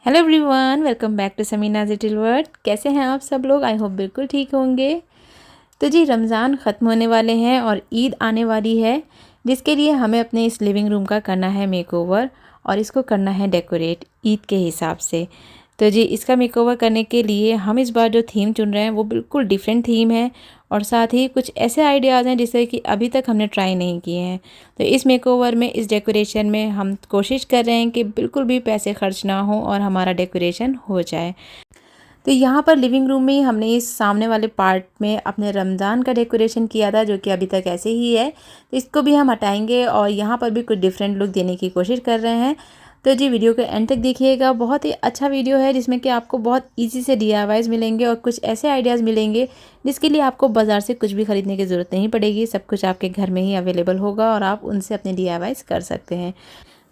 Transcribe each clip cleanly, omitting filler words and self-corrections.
Hello everyone, welcome back to Sameena's little world. कैसे हैं आप सब लोग? आई होप बिल्कुल ठीक होंगे। तो जी, रमज़ान ख़त्म होने वाले हैं और ईद आने वाली है, जिसके लिए हमें अपने इस लिविंग रूम का करना है मेकओवर और इसको करना है डेकोरेट ईद के हिसाब से। तो जी, इसका मेकओवर करने के लिए हम इस बार जो थीम चुन रहे हैं वो बिल्कुल डिफरेंट थीम है और साथ ही कुछ ऐसे आइडियाज़ हैं जिसे कि अभी तक हमने ट्राई नहीं किए हैं। तो इस मेकओवर में, इस डेकोरेशन में हम कोशिश कर रहे हैं कि बिल्कुल भी पैसे खर्च ना हो और हमारा डेकोरेशन हो जाए। तो यहाँ पर लिविंग रूम में ही हमने इस सामने वाले पार्ट में अपने रमज़ान का डेकोरेशन किया था, जो कि अभी तक ऐसे ही है। तो इसको भी हम हटाएंगे और यहाँ पर भी कुछ डिफरेंट लुक देने की कोशिश कर रहे हैं। तो जी, वीडियो के एंड तक देखिएगा। बहुत ही अच्छा वीडियो है जिसमें कि आपको बहुत इजी से डीआईवाईज़ मिलेंगे और कुछ ऐसे आइडियाज़ मिलेंगे जिसके लिए आपको बाज़ार से कुछ भी खरीदने की ज़रूरत नहीं पड़ेगी। सब कुछ आपके घर में ही अवेलेबल होगा और आप उनसे अपने डीआईवाईज़ कर सकते हैं।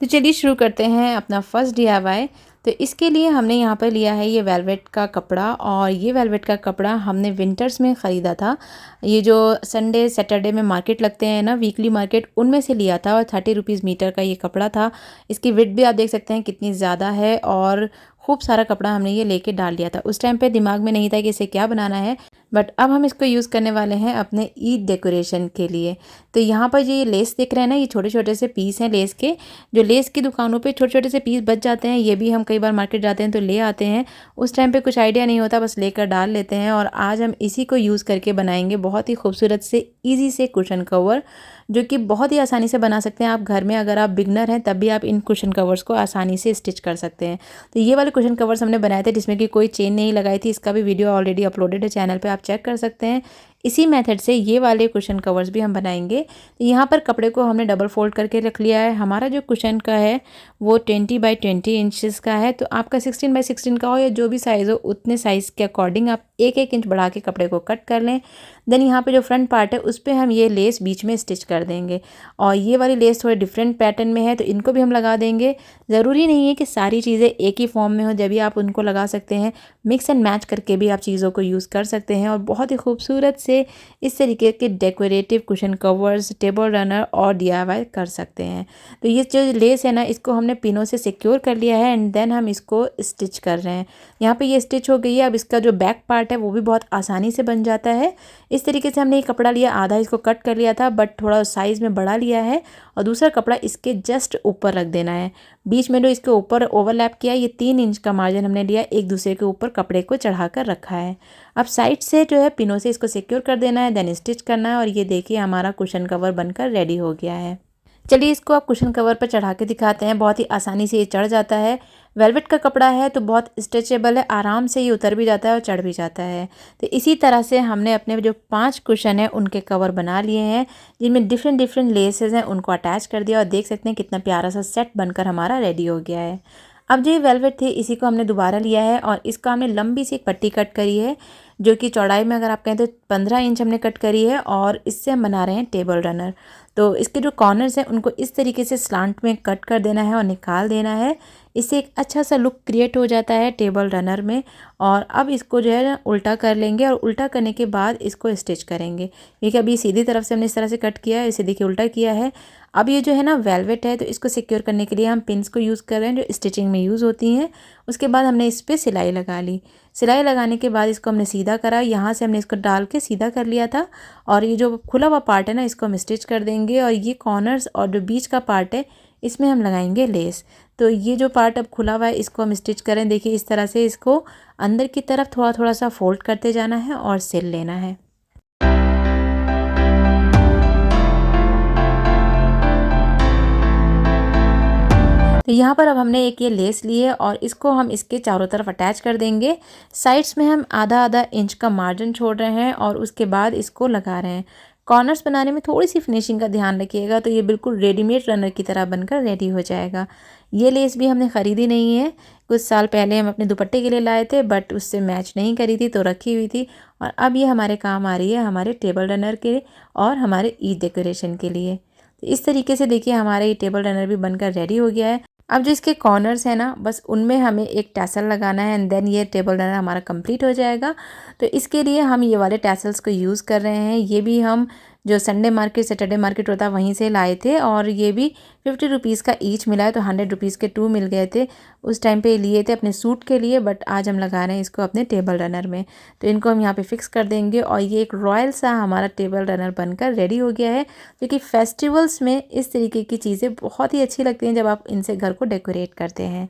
तो चलिए शुरू करते हैं अपना फर्स्ट डीआईवाई। तो इसके लिए हमने यहाँ पर लिया है ये वेलवेट का कपड़ा, और ये वेलवेट का कपड़ा हमने विंटर्स में ख़रीदा था। ये जो संडे सैटरडे में मार्केट लगते हैं ना, वीकली मार्केट, उनमें से लिया था और 30 रुपीज़ मीटर का ये कपड़ा था। इसकी विड्थ भी आप देख सकते हैं कितनी ज़्यादा है और खूब सारा कपड़ा हमने ये लेके डाल दिया था। उस टाइम पे दिमाग में नहीं था कि इसे क्या बनाना है, बट अब हम इसको यूज़ करने वाले हैं अपने ईद डेकोरेशन के लिए। तो यहाँ पर ये लेस दिख रहे हैं ना, ये छोटे छोटे से पीस हैं लेस के। जो लेस की दुकानों पे छोटे छोटे से पीस बच जाते हैं, ये भी हम कई बार मार्केट जाते हैं तो ले आते हैं। उस टाइम पे कुछ आइडिया नहीं होता, बस लेकर डाल लेते हैं। और आज हम इसी को यूज़ करके बनाएंगे बहुत ही खूबसूरत से ईजी से कुशन कवर, जो कि बहुत ही आसानी से बना सकते हैं आप घर में। अगर आप बिगनर हैं तब भी आप इन कुशन कवर्स को आसानी से स्टिच कर सकते हैं। तो ये वाले कुशन कवर्स हमने बनाए थे जिसमें कि कोई चेन नहीं लगाई थी। इसका भी वीडियो ऑलरेडी अपलोडेड है चैनल पे, आप चेक कर सकते हैं। इसी मेथड से ये वाले कुशन कवर्स भी हम बनाएंगे। तो यहाँ पर कपड़े को हमने डबल फोल्ड करके रख लिया है। हमारा जो कुशन का है वो 20 बाई 20 इंचज़ का है। तो आपका 16 बाई 16 का हो या जो भी साइज़ हो, उतने साइज़ के अकॉर्डिंग आप 1-1 इंच बढ़ा के कपड़े को कट कर लें। देन यहाँ पे जो फ्रंट पार्ट है उस पर हम ये लेस बीच में स्टिच कर देंगे। और ये वाली लेस थोड़े डिफरेंट पैटर्न में है तो इनको भी हम लगा देंगे। ज़रूरी नहीं है कि सारी चीज़ें एक ही फॉर्म में हो, जब भी आप उनको लगा सकते हैं। मिक्स एंड मैच करके भी आप चीज़ों को यूज़ कर सकते हैं और बहुत ही खूबसूरत से इस तरीके के decorative cushion covers, table runner और डीआईवाई कर सकते हैं। तो ये जो लेस है ना, इसको हमने पिनों से सिक्योर कर लिया है एंड देन हम इसको स्टिच कर रहे हैं। यहाँ पे ये स्टिच हो गई है। अब इसका जो बैक पार्ट है वो भी बहुत आसानी से बन जाता है। इस तरीके से हमने ये कपड़ा लिया, आधा इसको कट कर लिया था बट थोड़ा साइज़ में बड़ा लिया है और दूसरा कपड़ा इसके जस्ट ऊपर रख देना है। बीच में जो इसके ऊपर ओवरलैप किया, ये 3 इंच का मार्जिन हमने लिया, एक दूसरे के ऊपर कपड़े को चढ़ा कर रखा है। अब साइड से जो है पिनों से इसको सिक्योर कर देना है, देन स्टिच करना है। और ये देखिए हमारा कुशन कवर बनकर रेडी हो गया है। चलिए इसको आप कुशन कवर पर चढ़ा के दिखाते हैं। बहुत ही आसानी से ये चढ़ जाता है। वेलवेट का कपड़ा है तो बहुत स्ट्रेचेबल है, आराम से ये उतर भी जाता है और चढ़ भी जाता है। तो इसी तरह से हमने अपने जो 5 कुशन हैं उनके कवर बना लिए हैं, जिनमें डिफरेंट डिफरेंट लेसेस हैं, उनको अटैच कर दिया और देख सकते हैं कितना प्यारा सा सेट बनकर हमारा रेडी हो गया है। अब जो ये वेलवेट थी इसी को हमने दोबारा लिया है और इसका हमने लंबी सी एक पट्टी कट करी है, जो कि चौड़ाई में अगर आप कहें तो 15 इंच हमने कट करी है। और इससे हम बना रहे हैं टेबल रनर। तो इसके जो कॉर्नर्स हैं उनको इस तरीके से स्लांट में कट कर देना है और निकाल देना है। इससे एक अच्छा सा लुक क्रिएट हो जाता है टेबल रनर में। और अब इसको जो है ना उल्टा कर लेंगे और उल्टा करने के बाद इसको स्टिच करेंगे। क्योंकि अभी सीधी तरफ से हमने इस तरह से कट किया है, इसे देखिए उल्टा किया है। अब ये जो है ना वेलवेट है तो इसको सिक्योर करने के लिए हम पिन्स को यूज़ कर रहे हैं, जो स्टिचिंग में यूज़ होती हैं। उसके बाद हमने इस पर सिलाई लगा ली। सिलाई लगाने के बाद इसको हमने सीधा करा, यहाँ से हमने इसको डाल के सीधा कर लिया था। और ये जो खुला हुआ पार्ट है ना, इसको हम स्टिच कर देंगे। और ये कॉर्नर्स और जो बीच का पार्ट है इसमें हम लगाएंगे लेस। तो ये जो पार्ट अब खुला हुआ है इसको हम स्टिच करें। देखिए इस तरह से इसको अंदर की तरफ थोड़ा थोड़ा सा फोल्ड करते जाना है और सिल लेना है। तो यहाँ पर अब हमने एक ये लेस ली है और इसको हम इसके चारों तरफ अटैच कर देंगे। साइड्स में हम आधा आधा इंच का मार्जिन छोड़ रहे हैं और उसके बाद इसको लगा रहे हैं। कॉर्नर्स बनाने में थोड़ी सी फिनिशिंग का ध्यान रखिएगा, तो ये बिल्कुल रेडीमेड रनर की तरह बनकर रेडी हो जाएगा। ये लेस भी हमने ख़रीदी नहीं है, कुछ साल पहले हम अपने दुपट्टे के लिए लाए थे बट उससे मैच नहीं करी थी तो रखी हुई थी। और अब ये हमारे काम आ रही है हमारे टेबल रनर के और हमारे ईद डेकोरेशन के लिए। तो इस तरीके से देखिए हमारा ये टेबल रनर भी बनकर रेडी हो गया है। अब जो इसके कॉर्नर्स हैं ना, बस उनमें हमें एक टैसल लगाना है एंड देन ये टेबल रनर हमारा कंप्लीट हो जाएगा। तो इसके लिए हम ये वाले टैसल्स को यूज़ कर रहे हैं। ये भी हम जो संडे मार्केट सैटरडे मार्केट होता है वहीं से लाए थे, और ये भी 50 रुपीज़ का ईच मिला है, तो 100 रुपीज़ के 2 मिल गए थे। उस टाइम पे लिए थे अपने सूट के लिए, बट आज हम लगा रहे हैं इसको अपने टेबल रनर में। तो इनको हम यहाँ पे फिक्स कर देंगे और ये एक रॉयल सा हमारा टेबल रनर बनकर रेडी हो गया है, क्योंकि फेस्टिवल्स में इस तरीके की चीज़ें बहुत ही अच्छी लगती हैं जब आप इनसे घर को डेकोरेट करते हैं।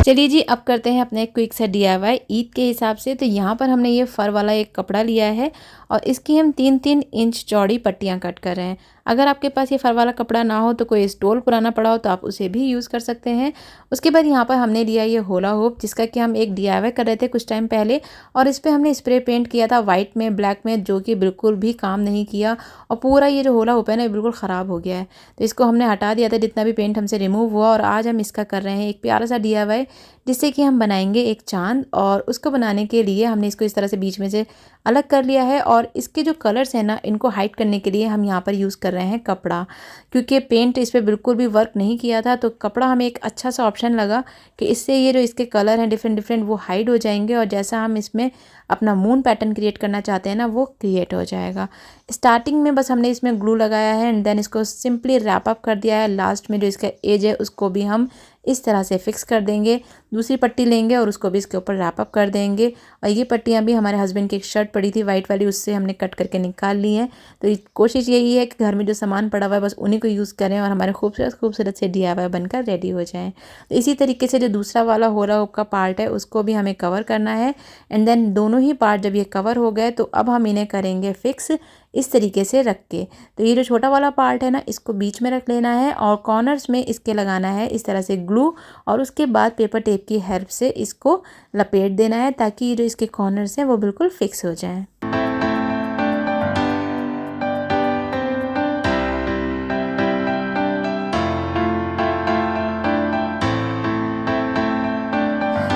चलिए जी, अब करते हैं अपने क्विक सा DIY ईद के हिसाब से। तो यहाँ पर हमने ये फ़र वाला एक कपड़ा लिया है और इसकी हम 3-3 इंच चौड़ी पट्टियाँ कट कर रहे हैं। अगर आपके पास ये फ़र वाला कपड़ा ना हो तो कोई स्टोल पुराना पड़ा हो तो आप उसे भी यूज़ कर सकते हैं। उसके बाद यहाँ पर हमने लिया ये होला होप, जिसका कि हम एक DIY कर रहे थे कुछ टाइम पहले, और इस पर हमने स्प्रे पेंट किया था वाइट में ब्लैक में, जो कि बिल्कुल भी काम नहीं किया और पूरा ये जो होला होप है ना बिल्कुल ख़राब हो गया है। तो इसको हमने हटा दिया था जितना भी पेंट हमसे रिमूव हुआ, और आज हम इसका कर रहे हैं एक प्यारा सा DIY, जिससे कि हम बनाएंगे एक चाँद। और उसको बनाने के लिए हमने इसको इस तरह से बीच में से अलग कर लिया है, और इसके जो कलर्स हैं ना इनको हाइड करने के लिए हम यहाँ पर यूज़ कर रहे हैं कपड़ा, क्योंकि पेंट इस पर बिल्कुल भी वर्क नहीं किया था। तो कपड़ा हमें एक अच्छा सा ऑप्शन लगा कि इससे ये जो इसके कलर हैं डिफरेंट डिफरेंट वो हाइड हो जाएंगे, और जैसा हम इसमें अपना मून पैटर्न क्रिएट करना चाहते हैं ना वो क्रिएट हो जाएगा। स्टार्टिंग में बस हमने इसमें ग्लू लगाया है एंड देन इसको सिंपली रैप अप कर दिया है। लास्ट में जो इसका एज है उसको भी हम इस तरह से फिक्स कर देंगे। दूसरी पट्टी लेंगे और उसको भी इसके ऊपर रैप अप कर देंगे। और ये पट्टियाँ भी हमारे हस्बैंड की एक शर्ट पड़ी थी वाइट वाली, उससे हमने कट करके निकाल ली है। तो कोशिश यही है कि घर में जो सामान पड़ा हुआ है बस उन्हीं को यूज़ करें और हमारे खूबसूरत खूबसूरत से DIY बनकर रेडी हो जाएँ। तो इसी तरीके से जो दूसरा वाला होला होप का पार्ट है उसको भी हमें कवर करना है। एंड देन दोनों ही पार्ट जब ये कवर हो गए तो अब हम इन्हें करेंगे फिक्स इस तरीके से रख के। तो ये जो छोटा वाला पार्ट है ना इसको बीच में रख लेना है और कॉर्नर्स में इसके लगाना है इस तरह से ग्लू, और उसके बाद पेपर टेप की हेल्प से इसको लपेट देना है ताकि ये जो इसके कॉर्नर्स हैं वो बिल्कुल फिक्स हो जाएं।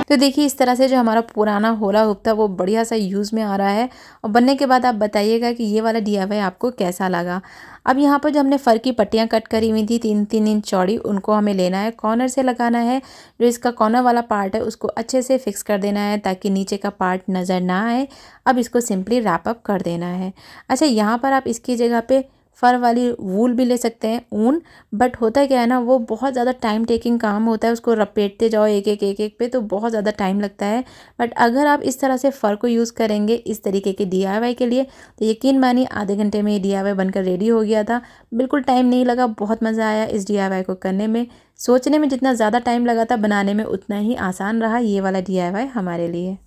तो देखिए इस तरह से जो हमारा पुराना होला होप था वो बढ़िया सा यूज़ में आ रहा है, और बनने के बाद आप बताइएगा कि ये वाला DIY आपको कैसा लगा। अब यहाँ पर जो हमने फ़र की पट्टियाँ कट करी हुई थी 3-3 इंच चौड़ी, उनको हमें लेना है, कॉर्नर से लगाना है। जो इसका कॉर्नर वाला पार्ट है उसको अच्छे से फिक्स कर देना है ताकि नीचे का पार्ट नज़र ना आए। अब इसको सिंपली रैप अप कर देना है। अच्छा, यहाँ पर आप इसकी जगह पे फ़र वाली वूल भी ले सकते हैं, ऊन, बट होता क्या है ना वो बहुत ज़्यादा टाइम टेकिंग काम होता है, उसको लपेटते जाओ एक एक पे तो बहुत ज़्यादा टाइम लगता है। बट अगर आप इस तरह से फ़र को यूज़ करेंगे इस तरीके के DIY के लिए तो यकीन मानिए आधे घंटे में ये DIY बनकर रेडी हो गया था। बिल्कुल टाइम नहीं लगा, बहुत मज़ा आया इस DIY को करने में। सोचने में जितना ज़्यादा टाइम लगा था बनाने में उतना ही आसान रहा ये वाला DIY हमारे लिए।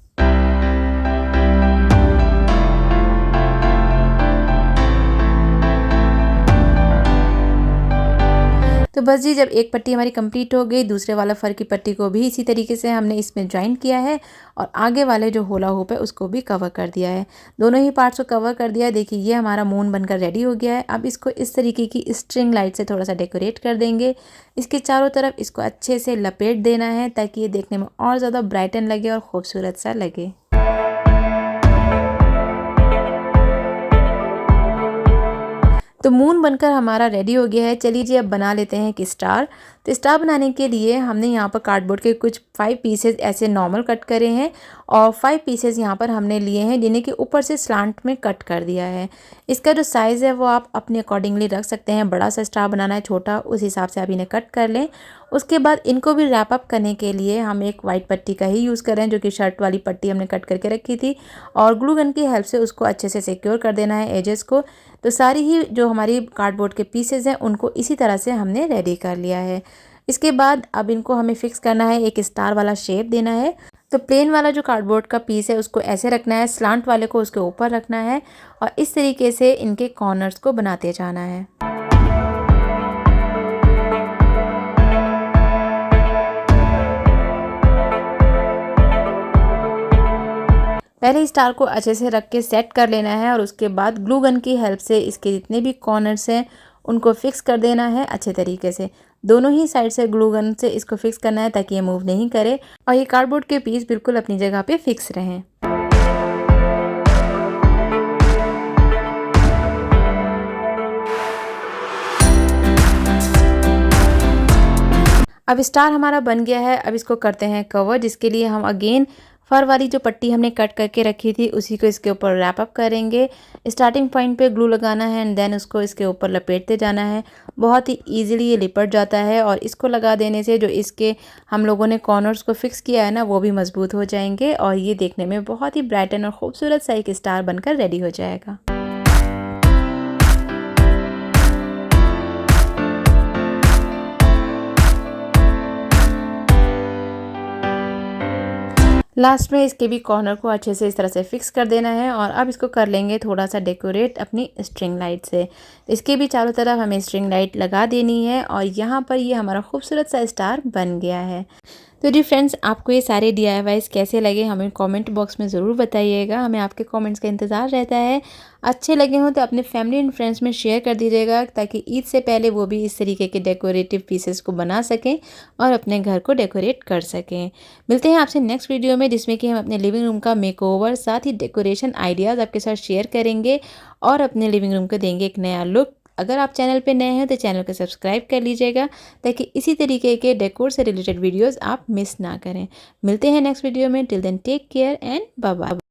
तो बस जी, जब एक पट्टी हमारी कंप्लीट हो गई दूसरे वाला फ़र की पट्टी को भी इसी तरीके से हमने इसमें ज्वाइन किया है और आगे वाले जो होला होप है उसको भी कवर कर दिया है। दोनों ही पार्ट्स को कवर कर दिया है। देखिए ये हमारा मून बनकर रेडी हो गया है। अब इसको इस तरीके की स्ट्रिंग लाइट से थोड़ा सा डेकोरेट कर देंगे। इसके चारों तरफ इसको अच्छे से लपेट देना है ताकि ये देखने में और ज़्यादा ब्राइटन लगे और खूबसूरत सा लगे। तो मून बनकर हमारा रेडी हो गया है। चलिए जी, अब बना लेते हैं एक स्टार। तो स्टार बनाने के लिए हमने यहाँ पर कार्डबोर्ड के कुछ 5 पीसेस ऐसे नॉर्मल कट करे हैं और 5 पीसेस यहाँ पर हमने लिए हैं जिन्हें कि ऊपर से स्लांट में कट कर दिया है। इसका जो साइज़ है वो आप अपने अकॉर्डिंगली रख सकते हैं। बड़ा सा स्टार बनाना है, छोटा, उस हिसाब से आप इन्हें कट कर लें। उसके बाद इनको भी रैप अप करने के लिए हम एक वाइट पट्टी का ही यूज़ कर रहे हैं, जो कि शर्ट वाली पट्टी हमने कट करके रखी थी, और ग्लू गन की हेल्प से उसको अच्छे से सिक्योर कर देना है एजेस को। तो सारी ही जो हमारी कार्डबोर्ड के पीसेस हैं उनको इसी तरह से हमने रेडी कर लिया है। इसके बाद अब इनको हमें फिक्स करना है, एक स्टार वाला शेप देना है। तो प्लेन वाला जो कार्डबोर्ड का पीस है उसको ऐसे रखना है, स्लांट वाले को उसके ऊपर रखना है और इस तरीके से इनके कॉर्नर्स को बनाते जाना है। पहले स्टार को अच्छे से रख के सेट कर लेना है और उसके बाद ग्लू गन की हेल्प से इसके जितने भी कॉर्नर्स हैं उनको फिक्स कर देना है अच्छे तरीके से। दोनों ही साइड से ग्लू गन से इसको फिक्स करना है ताकि ये मूव नहीं करे और ये कार्डबोर्ड के पीस बिल्कुल अपनी जगह पे फिक्स रहें। अब स्टार हमारा बन गया है। अब इसको करते हैं कवर, जिसके लिए हम अगेन फर वाली जो पट्टी हमने कट करके रखी थी उसी को इसके ऊपर रैप अप करेंगे। स्टार्टिंग पॉइंट पे ग्लू लगाना है एंड देन उसको इसके ऊपर लपेटते जाना है। बहुत ही इजीली ये लिपट जाता है और इसको लगा देने से जो इसके हम लोगों ने कॉर्नर्स को फिक्स किया है ना, वो भी मजबूत हो जाएंगे और ये देखने में बहुत ही ब्राइटन और खूबसूरत सा एक स्टार बनकर रेडी हो जाएगा। लास्ट में इसके भी कॉर्नर को अच्छे से इस तरह से फिक्स कर देना है और अब इसको कर लेंगे थोड़ा सा डेकोरेट अपनी स्ट्रिंग लाइट से। इसके भी चारों तरफ हमें स्ट्रिंग लाइट लगा देनी है और यहाँ पर ये हमारा खूबसूरत सा स्टार बन गया है। तो जी फ्रेंड्स, आपको ये सारे DIYs कैसे लगे हमें कमेंट बॉक्स में ज़रूर बताइएगा। हमें आपके कमेंट्स का इंतज़ार रहता है। अच्छे लगे हों तो अपने फैमिली एंड फ्रेंड्स में शेयर कर दीजिएगा ताकि ईद से पहले वो भी इस तरीके के डेकोरेटिव पीसेस को बना सकें और अपने घर को डेकोरेट कर सकें। मिलते हैं आपसे नेक्स्ट वीडियो में, जिसमें कि हम अपने लिविंग रूम का मेकओवर साथ ही डेकोरेशन आइडियाज़ आपके साथ शेयर करेंगे और अपने लिविंग रूम को देंगे एक नया लुक। अगर आप चैनल पे नए हैं तो चैनल को सब्सक्राइब कर लीजिएगा ताकि इसी तरीके के डेकोर से रिलेटेड वीडियोस आप मिस ना करें। मिलते हैं नेक्स्ट वीडियो में। Till then take care and bye bye.